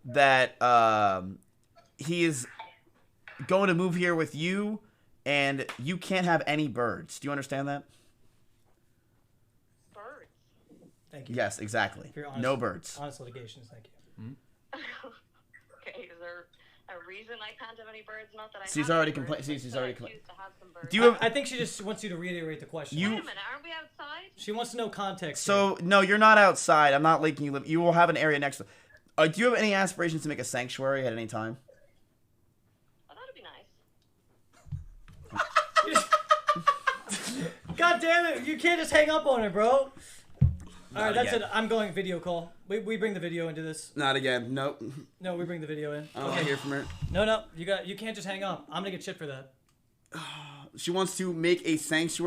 that he is going to move here with you, and you can't have any birds. Do you understand that? Birds. Thank you. Yes, exactly. No birds. Honest litigations, thank you. Okay, is there a reason I can't have any birds? Not that I. She's have already any birds, complained. but She's that I already choose complained. to have some birds. Do you have? I think she just wants you to reiterate the question. Wait a minute, aren't we outside? She wants to know context. So no, you're not outside. I'm not making you live. You will have an area next to. Do you have any aspirations to make a sanctuary at any time? Oh, that'd be nice. God damn it! You can't just hang up on her, bro. All right, that's again. it. I'm going video call. We bring the video into this. Not again. Nope. No, we bring the video in. I don't want to hear from her. No. You can't just hang up. I'm gonna get shit for that. She wants to make a sanctuary